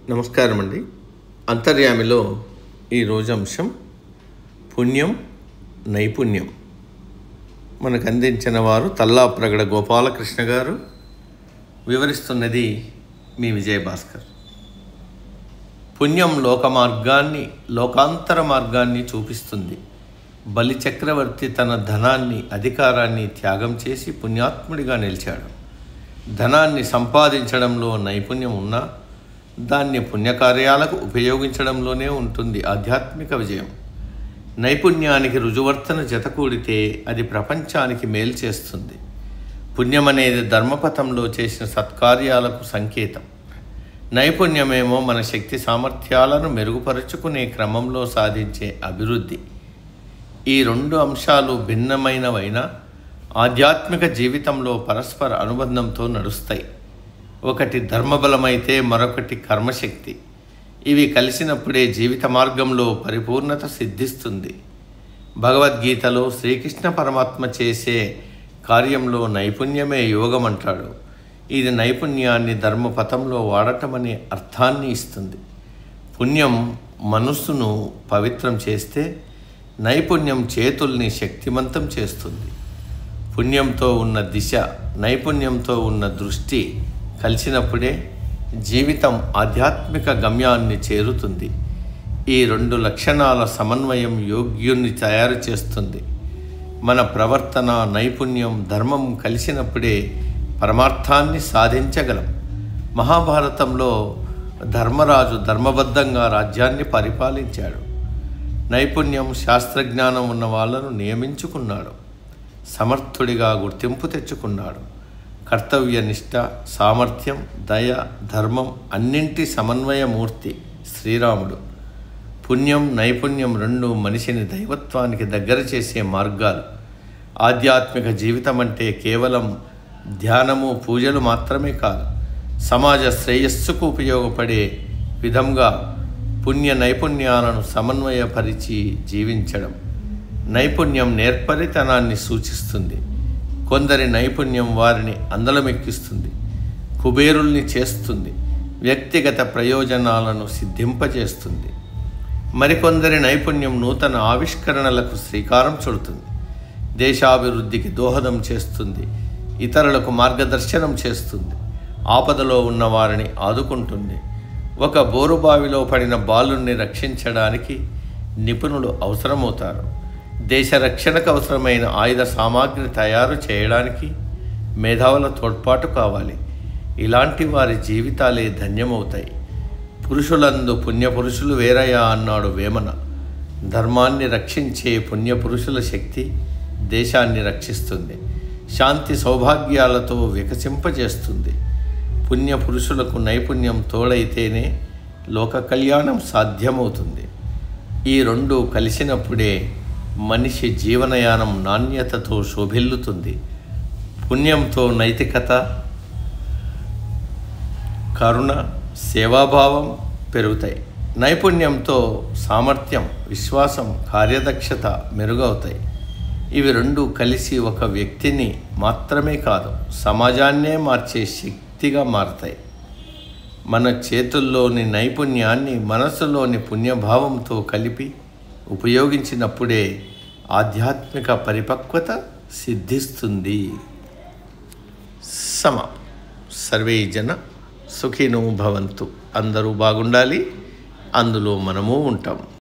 నమస్కారం అండి. అంతర్యామిలో ఈరోజు అంశం పుణ్యం నైపుణ్యం. మనకు అందించిన వారు తల్లాప్రగడ గోపాలకృష్ణ గారు. వివరిస్తున్నది మీ విజయభాస్కర్. పుణ్యం లోకాంతర మార్గాన్ని చూపిస్తుంది. బలి చక్రవర్తి తన ధనాన్ని, అధికారాన్ని త్యాగం చేసి పుణ్యాత్ముడిగా నిలిచాడు. ధనాన్ని సంపాదించడంలో నైపుణ్యం ఉన్నా దాన్ని పుణ్యకార్యాలకు ఉపయోగించడంలోనే ఉంటుంది ఆధ్యాత్మిక విజయం. నైపుణ్యానికి రుజువర్తన జతకూడితే అది ప్రపంచానికి మేలు చేస్తుంది. పుణ్యం అనేది ధర్మపథంలో చేసిన సత్కార్యాలకు సంకేతం. నైపుణ్యమేమో మన శక్తి సామర్థ్యాలను మెరుగుపరుచుకునే క్రమంలో సాధించే అభివృద్ధి. ఈ రెండు అంశాలు భిన్నమైనవైనా ఆధ్యాత్మిక జీవితంలో పరస్పర అనుబంధంతో నడుస్తాయి. ఒకటి ధర్మబలమైతే మరొకటి కర్మశక్తి. ఇవి కలిసినప్పుడే జీవిత మార్గంలో పరిపూర్ణత సిద్ధిస్తుంది. భగవద్గీతలో శ్రీకృష్ణ పరమాత్మ చేసే కార్యంలో నైపుణ్యమే యోగం అంటాడు. ఇది నైపుణ్యాన్ని ధర్మపథంలో వాడటమనే అర్థాన్ని ఇస్తుంది. పుణ్యం మనస్సును పవిత్రం చేస్తే నైపుణ్యం చేతుల్ని శక్తిమంతం చేస్తుంది. పుణ్యంతో ఉన్న దిశ, నైపుణ్యంతో ఉన్న దృష్టి కలిసినప్పుడే జీవితం ఆధ్యాత్మిక గమ్యాన్ని చేరుతుంది. ఈ రెండు లక్షణాల సమన్వయం యోగ్యుణ్ణి తయారు చేస్తుంది. మన ప్రవర్తన, నైపుణ్యం, ధర్మం కలిసినప్పుడే పరమార్థాన్ని సాధించగలం. మహాభారతంలో ధర్మరాజు ధర్మబద్ధంగా రాజ్యాన్ని పరిపాలించాడు. నైపుణ్యం, శాస్త్రజ్ఞానం ఉన్న వాళ్ళను నియమించుకున్నాడు. సమర్థుడిగా గుర్తింపు తెచ్చుకున్నాడు. కర్తవ్యనిష్ట, సామర్థ్యం, దయ, ధర్మం అన్నింటి సమన్వయమూర్తి శ్రీరాముడు. పుణ్యం, నైపుణ్యం రెండు మనిషిని దైవత్వానికి దగ్గర చేసే మార్గాలు. ఆధ్యాత్మిక జీవితం అంటే కేవలం ధ్యానము, పూజలు మాత్రమే కాదు. సమాజ శ్రేయస్సుకు ఉపయోగపడే విధంగా పుణ్య నైపుణ్యాలను సమన్వయపరిచి జీవించడం. నైపుణ్యం నేర్పరితనాన్ని సూచిస్తుంది. కొందరి నైపుణ్యం వారిని అందలమెక్కిస్తుంది, కుబేరుల్ని చేస్తుంది, వ్యక్తిగత ప్రయోజనాలను సిద్ధింపజేస్తుంది. మరికొందరి నైపుణ్యం నూతన ఆవిష్కరణలకు శ్రీకారం చుడుతుంది, దేశాభివృద్ధికి దోహదం చేస్తుంది, ఇతరులకు మార్గదర్శనం చేస్తుంది, ఆపదలో ఉన్న వారిని ఆదుకుంటుంది. ఒక బోరుబావిలో పడిన బాలుని రక్షించడానికి నిపుణులు అవసరమవుతారు. దేశ రక్షణకు అవసరమైన ఆయుధ సామాగ్రి తయారు చేయడానికి మేధావుల తోడ్పాటు కావాలి. ఇలాంటి వారి జీవితాలే ధన్యమవుతాయి. పురుషులందు పుణ్యపురుషులు వేరయ్యా అన్నాడు వేమన. ధర్మాన్ని రక్షించే పుణ్యపురుషుల శక్తి దేశాన్ని రక్షిస్తుంది, శాంతి సౌభాగ్యాలతో వికసింపజేస్తుంది. పుణ్యపురుషులకు నైపుణ్యం తోడైతేనే లోక కళ్యాణం సాధ్యమవుతుంది. ఈ రెండు కలిసినప్పుడే మనిషి జీవనయానం నాణ్యతతో శోభిల్లుతుంది. పుణ్యంతో నైతికత, కరుణ, సేవాభావం పెరుగుతాయి. నైపుణ్యంతో సామర్థ్యం, విశ్వాసం, కార్యదక్షత మెరుగవుతాయి. ఇవి రెండు కలిసి ఒక వ్యక్తిని మాత్రమే కాదు, సమాజాన్నే మార్చే శక్తిగా మారతాయి. మన చేతుల్లోని నైపుణ్యాన్ని మనసులోని పుణ్యభావంతో కలిపి ఉపయోగించినప్పుడే ఆధ్యాత్మిక పరిపక్వత సిద్ధిస్తుంది. సర్వే జన సుఖినో భవంతు. అందరూ బాగుండాలి, అందులో మనము ఉంటాం.